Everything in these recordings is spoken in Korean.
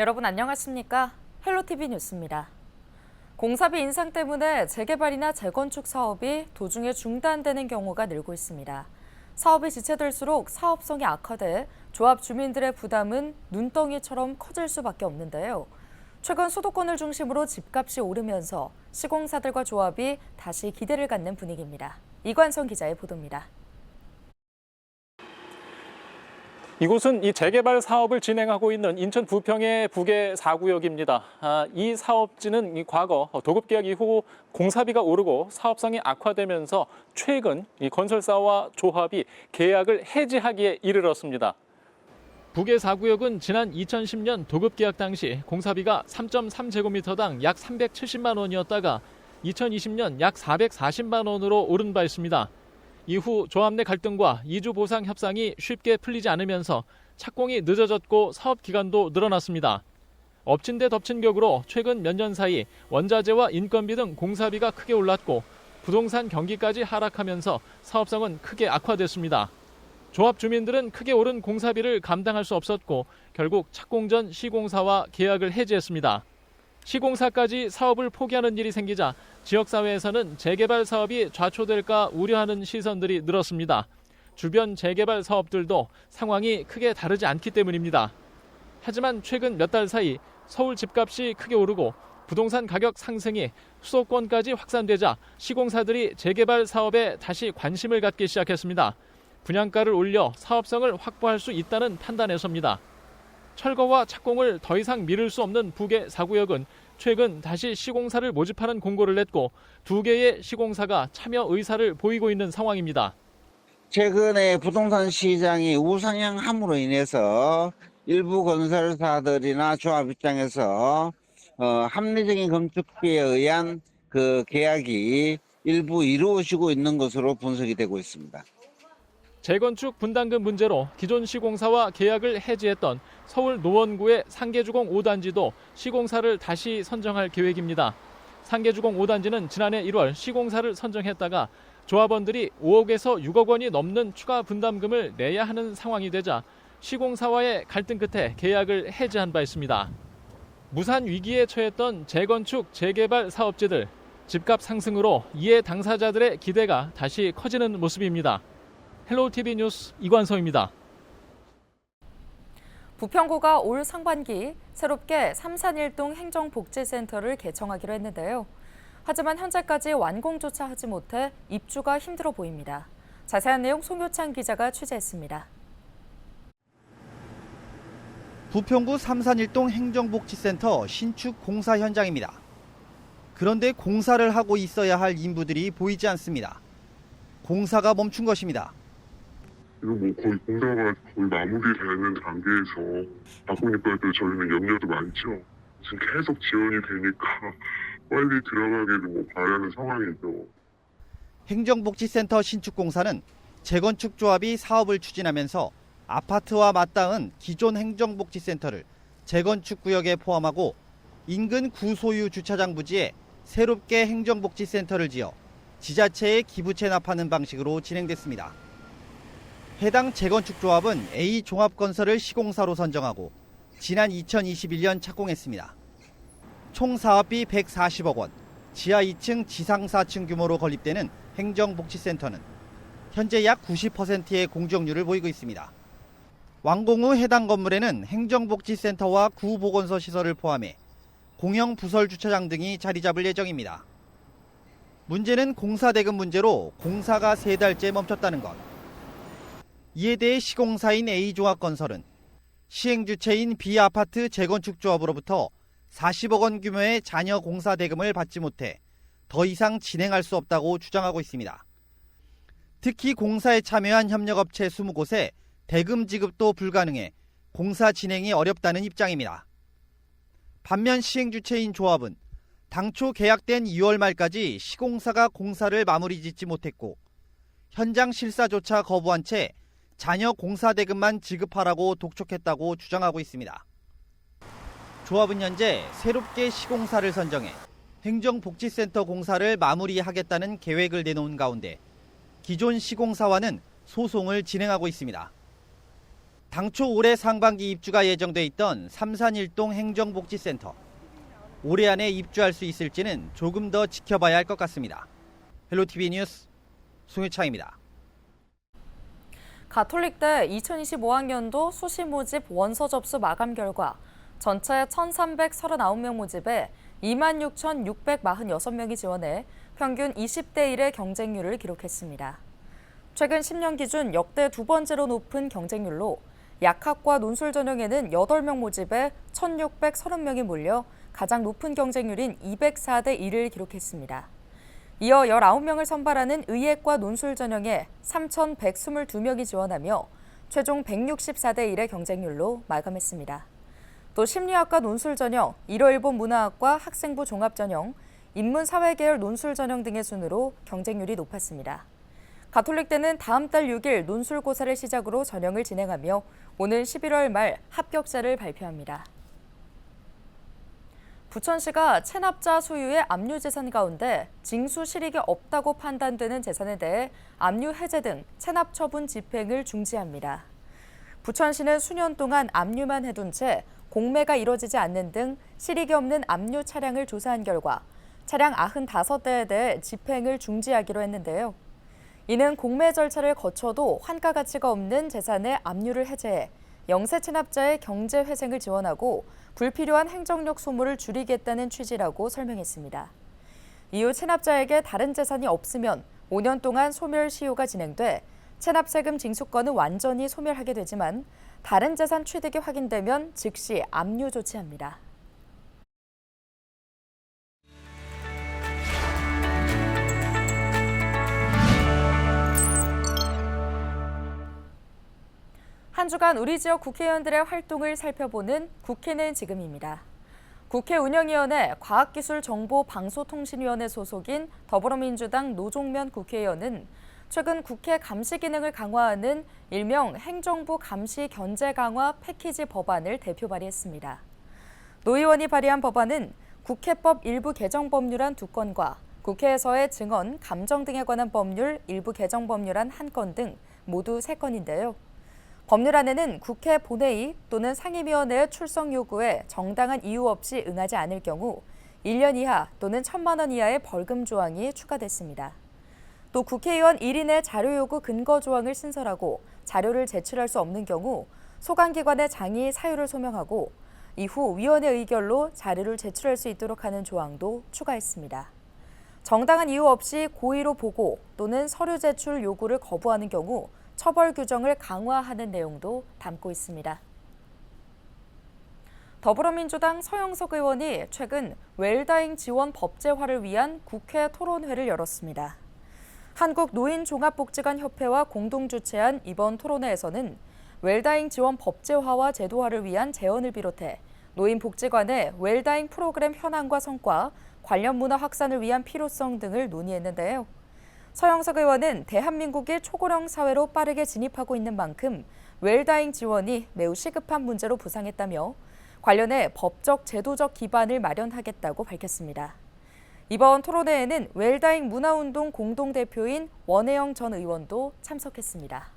여러분 안녕하십니까? 헬로티비 뉴스입니다. 공사비 인상 때문에 재개발이나 재건축 사업이 도중에 중단되는 경우가 늘고 있습니다. 사업이 지체될수록 사업성이 악화돼 조합 주민들의 부담은 눈덩이처럼 커질 수밖에 없는데요. 최근 수도권을 중심으로 집값이 오르면서 시공사들과 조합이 다시 기대를 갖는 분위기입니다. 이관성 기자의 보도입니다. 이곳은 이 재개발 사업을 진행하고 있는 인천 부평의 북의 4구역입니다. 이 사업지는 과거 도급계약 이후 공사비가 오르고 사업성이 악화되면서 최근 이 건설사와 조합이 계약을 해지하기에 이르렀습니다. 북의 4구역은 지난 2010년 도급계약 당시 공사비가 3.3제곱미터당 약 370만 원이었다가 2020년 약 440만 원으로 오른 바 있습니다. 이후 조합 내 갈등과 이주 보상 협상이 쉽게 풀리지 않으면서 착공이 늦어졌고 사업 기간도 늘어났습니다. 엎친 데 덮친 격으로 최근 몇 년 사이 원자재와 인건비 등 공사비가 크게 올랐고 부동산 경기까지 하락하면서 사업성은 크게 악화됐습니다. 조합 주민들은 크게 오른 공사비를 감당할 수 없었고 결국 착공 전 시공사와 계약을 해지했습니다. 시공사까지 사업을 포기하는 일이 생기자 지역사회에서는 재개발 사업이 좌초될까 우려하는 시선들이 늘었습니다. 주변 재개발 사업들도 상황이 크게 다르지 않기 때문입니다. 하지만 최근 몇 달 사이 서울 집값이 크게 오르고 부동산 가격 상승이 수도권까지 확산되자 시공사들이 재개발 사업에 다시 관심을 갖기 시작했습니다. 분양가를 올려 사업성을 확보할 수 있다는 판단에서입니다. 철거와 착공을 더 이상 미룰 수 없는 북의 4구역은 최근 다시 시공사를 모집하는 공고를 냈고 2개의 시공사가 참여 의사를 보이고 있는 상황입니다. 최근에 부동산 시장이 우상향함으로 인해서 일부 건설사들이나 조합 입장에서 합리적인 건축비에 의한 그 계약이 일부 이루어지고 있는 것으로 분석이 되고 있습니다. 재건축 분담금 문제로 기존 시공사와 계약을 해지했던 서울 노원구의 상계주공 5단지도 시공사를 다시 선정할 계획입니다. 상계주공 5단지는 지난해 1월 시공사를 선정했다가 조합원들이 5억에서 6억 원이 넘는 추가 분담금을 내야 하는 상황이 되자 시공사와의 갈등 끝에 계약을 해지한 바 있습니다. 무산 위기에 처했던 재건축, 재개발 사업지들, 집값 상승으로 이해 당사자들의 기대가 다시 커지는 모습입니다. 헬로티비 뉴스 이관성입니다. 부평구가 올 상반기 새롭게 삼산일동 행정복지센터를 개청하기로 했는데요. 하지만 현재까지 완공조차 하지 못해 입주가 힘들어 보입니다. 자세한 내용 송효창 기자가 취재했습니다. 부평구 삼산일동 행정복지센터 신축 공사 현장입니다. 그런데 공사를 하고 있어야 할 인부들이 보이지 않습니다. 공사가 멈춘 것입니다. 이거 거의 공사가 거의 마무리되는 단계에서 바꾸니까 또 저희는 염려도 많죠. 지금 계속 지연이 되니까 빨리 들어가기를 바라는 상황이죠. 행정복지센터 신축 공사는 재건축조합이 사업을 추진하면서 아파트와 맞닿은 기존 행정복지센터를 재건축 구역에 포함하고 인근 구소유 주차장 부지에 새롭게 행정복지센터를 지어 지자체에 기부 체납하는 방식으로 진행됐습니다. 해당 재건축조합은 A종합건설을 시공사로 선정하고 지난 2021년 착공했습니다. 총 사업비 140억 원, 지하 2층, 지상 4층 규모로 건립되는 행정복지센터는 현재 약 90%의 공정률을 보이고 있습니다. 완공 후 해당 건물에는 행정복지센터와 구보건소 시설을 포함해 공영 부설 주차장 등이 자리 잡을 예정입니다. 문제는 공사 대금 문제로 공사가 3달째 멈췄다는 것. 이에 대해 시공사인 A종합건설은 시행주체인 B아파트 재건축조합으로부터 40억 원 규모의 잔여 공사 대금을 받지 못해 더 이상 진행할 수 없다고 주장하고 있습니다. 특히 공사에 참여한 협력업체 20곳에 대금 지급도 불가능해 공사 진행이 어렵다는 입장입니다. 반면 시행주체인 조합은 당초 계약된 2월 말까지 시공사가 공사를 마무리 짓지 못했고 현장 실사조차 거부한 채 잔여 공사 대금만 지급하라고 독촉했다고 주장하고 있습니다. 조합은 현재 새롭게 시공사를 선정해 행정복지센터 공사를 마무리하겠다는 계획을 내놓은 가운데 기존 시공사와는 소송을 진행하고 있습니다. 당초 올해 상반기 입주가 예정돼 있던 삼산일동 행정복지센터. 올해 안에 입주할 수 있을지는 조금 더 지켜봐야 할 것 같습니다. 헬로티비 뉴스 송유창입니다. 가톨릭대 2025학년도 수시 모집 원서 접수 마감 결과 전체 1,339명 모집에 26,646명이 지원해 평균 20대 1의 경쟁률을 기록했습니다. 최근 10년 기준 역대 두 번째로 높은 경쟁률로 약학과 논술 전형에는 8명 모집에 1,630명이 몰려 가장 높은 경쟁률인 204대 1을 기록했습니다. 이어 19명을 선발하는 의예과 논술 전형에 3,122명이 지원하며 최종 164대 1의 경쟁률로 마감했습니다. 또 심리학과 논술 전형, 일어일본 문화학과 학생부 종합 전형, 인문사회계열 논술 전형 등의 순으로 경쟁률이 높았습니다. 가톨릭대는 다음 달 6일 논술고사를 시작으로 전형을 진행하며 오는 11월 말 합격자를 발표합니다. 부천시가 체납자 소유의 압류재산 가운데 징수 실익이 없다고 판단되는 재산에 대해 압류 해제 등 체납 처분 집행을 중지합니다. 부천시는 수년 동안 압류만 해둔 채 공매가 이뤄지지 않는 등 실익이 없는 압류 차량을 조사한 결과 차량 95대에 대해 집행을 중지하기로 했는데요. 이는 공매 절차를 거쳐도 환가 가치가 없는 재산의 압류를 해제해 영세 체납자의 경제 회생을 지원하고 불필요한 행정력 소모를 줄이겠다는 취지라고 설명했습니다. 이후 체납자에게 다른 재산이 없으면 5년 동안 소멸 시효가 진행돼 체납세금 징수권은 완전히 소멸하게 되지만 다른 재산 취득이 확인되면 즉시 압류 조치합니다. 한 주간 우리 지역 국회의원들의 활동을 살펴보는 국회는 지금입니다. 국회 운영위원회 과학기술정보방송통신위원회 소속인 더불어민주당 노종면 국회의원은 최근 국회 감시 기능을 강화하는 일명 행정부 감시 견제 강화 패키지 법안을 대표 발의했습니다. 노 의원이 발의한 법안은 국회법 일부 개정 법률안 2건과 국회에서의 증언, 감정 등에 관한 법률 일부 개정 법률안 1건 등 모두 3건인데요. 법률안에는 국회 본회의 또는 상임위원회의 출석 요구에 정당한 이유 없이 응하지 않을 경우 1년 이하 또는 1,000만 원 이하의 벌금 조항이 추가됐습니다. 또 국회의원 1인의 자료 요구 근거 조항을 신설하고 자료를 제출할 수 없는 경우 소관기관의 장이 사유를 소명하고 이후 위원회 의결로 자료를 제출할 수 있도록 하는 조항도 추가했습니다. 정당한 이유 없이 고의로 보고 또는 서류 제출 요구를 거부하는 경우 처벌 규정을 강화하는 내용도 담고 있습니다. 더불어민주당 서영석 의원이 최근 웰다잉 지원 법제화를 위한 국회 토론회를 열었습니다. 한국노인종합복지관협회와 공동 주최한 이번 토론회에서는 웰다잉 지원 법제화와 제도화를 위한 제언을 비롯해 노인복지관의 웰다잉 프로그램 현황과 성과, 관련 문화 확산을 위한 필요성 등을 논의했는데요. 서영석 의원은 대한민국이 초고령 사회로 빠르게 진입하고 있는 만큼 웰다잉 지원이 매우 시급한 문제로 부상했다며 관련해 법적, 제도적 기반을 마련하겠다고 밝혔습니다. 이번 토론회에는 웰다잉 문화운동 공동대표인 원혜영 전 의원도 참석했습니다.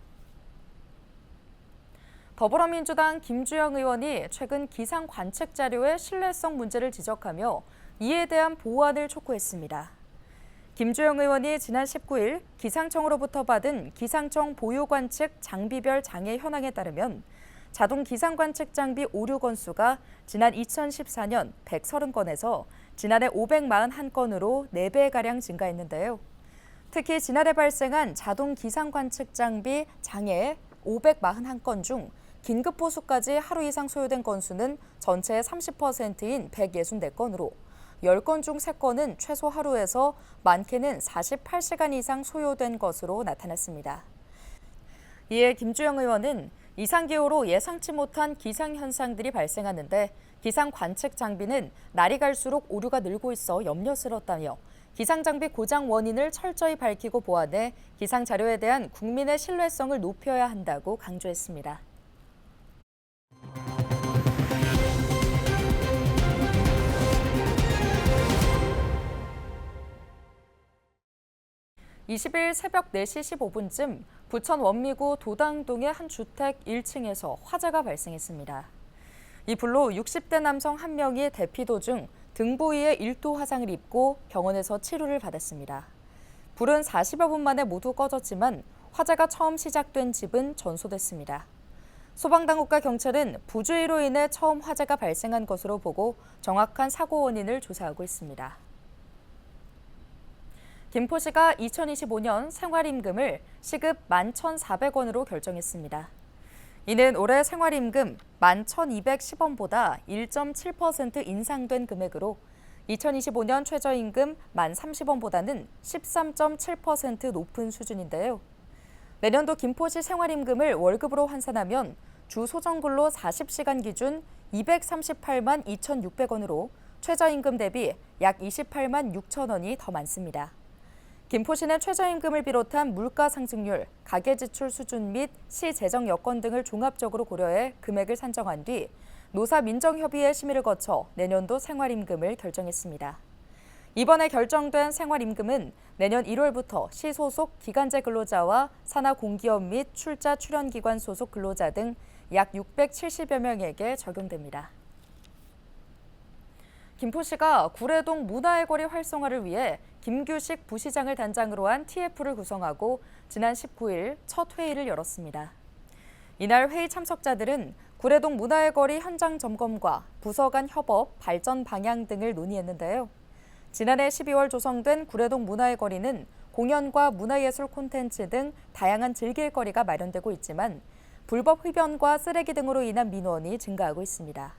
더불어민주당 김주영 의원이 최근 기상 관측 자료의 신뢰성 문제를 지적하며 이에 대한 보완을 촉구했습니다. 김주영 의원이 지난 19일 기상청으로부터 받은 기상청 보유 관측 장비별 장애 현황에 따르면 자동 기상 관측 장비 오류 건수가 지난 2014년 130건에서 지난해 541건으로 4배가량 증가했는데요. 특히 지난해 발생한 자동 기상 관측 장비 장애 541건 중 긴급 보수까지 하루 이상 소요된 건수는 전체의 30%인 164건으로 10건 중 3건은 최소 하루에서 많게는 48시간 이상 소요된 것으로 나타났습니다. 이에 김주영 의원은 이상기후로 예상치 못한 기상현상들이 발생하는데 기상 관측 장비는 날이 갈수록 오류가 늘고 있어 염려스럽다며 기상장비 고장 원인을 철저히 밝히고 보완해 기상 자료에 대한 국민의 신뢰성을 높여야 한다고 강조했습니다. 20일 새벽 4시 15분쯤 부천 원미구 도당동의 한 주택 1층에서 화재가 발생했습니다. 이 불로 60대 남성 1명이 대피 도중 등 부위에 1도 화상을 입고 병원에서 치료를 받았습니다. 불은 40여 분 만에 모두 꺼졌지만 화재가 처음 시작된 집은 전소됐습니다. 소방당국과 경찰은 부주의로 인해 처음 화재가 발생한 것으로 보고 정확한 사고 원인을 조사하고 있습니다. 김포시가 2025년 생활임금을 시급 11,400원으로 결정했습니다. 이는 올해 생활임금 11,210원보다 1.7% 인상된 금액으로 2025년 최저임금 1030원보다는 13.7% 높은 수준인데요. 내년도 김포시 생활임금을 월급으로 환산하면 주 소정근로 40시간 기준 238만 2,600원으로 최저임금 대비 약 28만 6천 원이 더 많습니다. 김포시는 최저임금을 비롯한 물가 상승률, 가계지출 수준 및 시 재정 여건 등을 종합적으로 고려해 금액을 산정한 뒤 노사민정협의회 심의를 거쳐 내년도 생활임금을 결정했습니다. 이번에 결정된 생활임금은 내년 1월부터 시 소속 기간제 근로자와 산하 공기업 및 출자 출연기관 소속 근로자 등 약 670여 명에게 적용됩니다. 김포시가 구례동 문화의 거리 활성화를 위해 김규식 부시장을 단장으로 한 TF를 구성하고 지난 19일 첫 회의를 열었습니다. 이날 회의 참석자들은 구례동 문화의 거리 현장 점검과 부서 간 협업, 발전 방향 등을 논의했는데요. 지난해 12월 조성된 구례동 문화의 거리는 공연과 문화예술 콘텐츠 등 다양한 즐길거리가 마련되고 있지만 불법 흡연과 쓰레기 등으로 인한 민원이 증가하고 있습니다.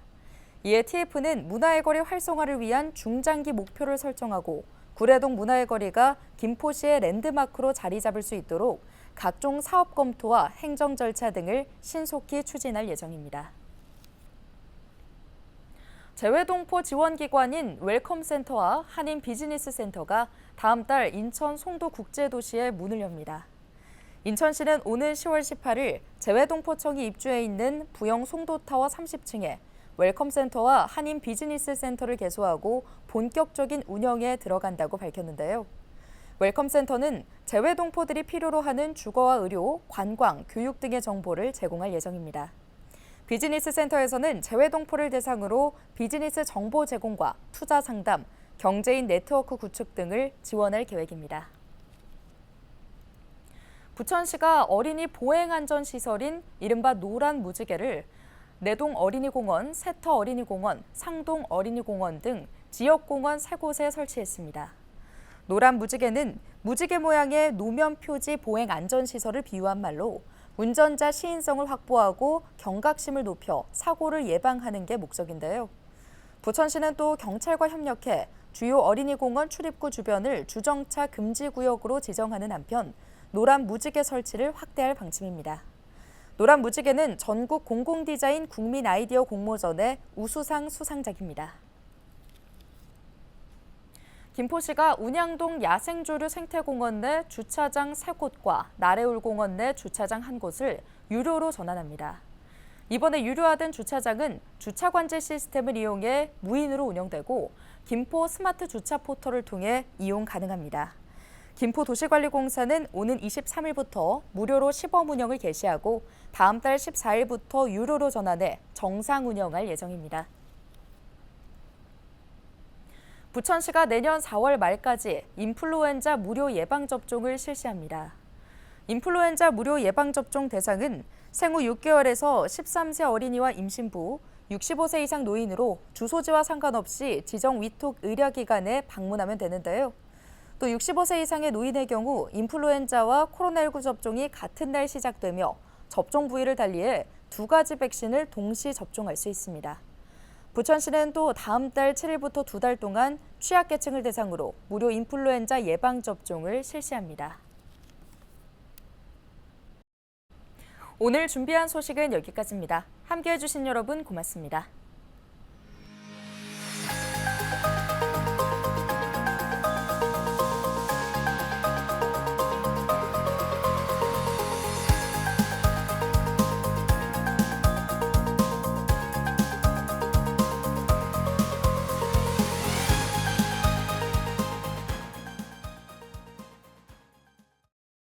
이에 TF는 문화의 거리 활성화를 위한 중장기 목표를 설정하고 구례동 문화의 거리가 김포시의 랜드마크로 자리 잡을 수 있도록 각종 사업 검토와 행정 절차 등을 신속히 추진할 예정입니다. 재외동포 지원기관인 웰컴센터와 한인비즈니스센터가 다음 달 인천 송도국제도시에 문을 엽니다. 인천시는 오는 10월 18일 재외동포청이 입주해 있는 부영 송도타워 30층에 웰컴센터와 한인비즈니스센터를 개소하고 본격적인 운영에 들어간다고 밝혔는데요. 웰컴센터는 재외동포들이 필요로 하는 주거와 의료, 관광, 교육 등의 정보를 제공할 예정입니다. 비즈니스센터에서는 재외동포를 대상으로 비즈니스 정보 제공과 투자 상담, 경제인 네트워크 구축 등을 지원할 계획입니다. 부천시가 어린이 보행안전시설인 이른바 노란 무지개를 내동 어린이공원, 세터 어린이공원, 상동 어린이공원 등 지역공원 3곳에 설치했습니다. 노란 무지개는 무지개 모양의 노면 표지 보행 안전시설을 비유한 말로 운전자 시인성을 확보하고 경각심을 높여 사고를 예방하는 게 목적인데요. 부천시는 또 경찰과 협력해 주요 어린이공원 출입구 주변을 주정차 금지 구역으로 지정하는 한편 노란 무지개 설치를 확대할 방침입니다. 노란 무지개는 전국 공공디자인 국민 아이디어 공모전의 우수상 수상작입니다. 김포시가 운양동 야생조류 생태공원 내 주차장 3곳과 나래울공원 내 주차장 1곳을 유료로 전환합니다. 이번에 유료화된 주차장은 주차관제 시스템을 이용해 무인으로 운영되고 김포 스마트 주차 포털을 통해 이용 가능합니다. 김포도시관리공사는 오는 23일부터 무료로 시범 운영을 개시하고 다음 달 14일부터 유료로 전환해 정상 운영할 예정입니다. 부천시가 내년 4월 말까지 인플루엔자 무료 예방접종을 실시합니다. 인플루엔자 무료 예방접종 대상은 생후 6개월에서 13세 어린이와 임신부, 65세 이상 노인으로 주소지와 상관없이 지정 위탁 의료기관에 방문하면 되는데요. 또 65세 이상의 노인의 경우 인플루엔자와 코로나19 접종이 같은 날 시작되며 접종 부위를 달리해 2가지 백신을 동시 접종할 수 있습니다. 부천시는 또 다음 달 7일부터 2달 동안 취약계층을 대상으로 무료 인플루엔자 예방접종을 실시합니다. 오늘 준비한 소식은 여기까지입니다. 함께해 주신 여러분 고맙습니다.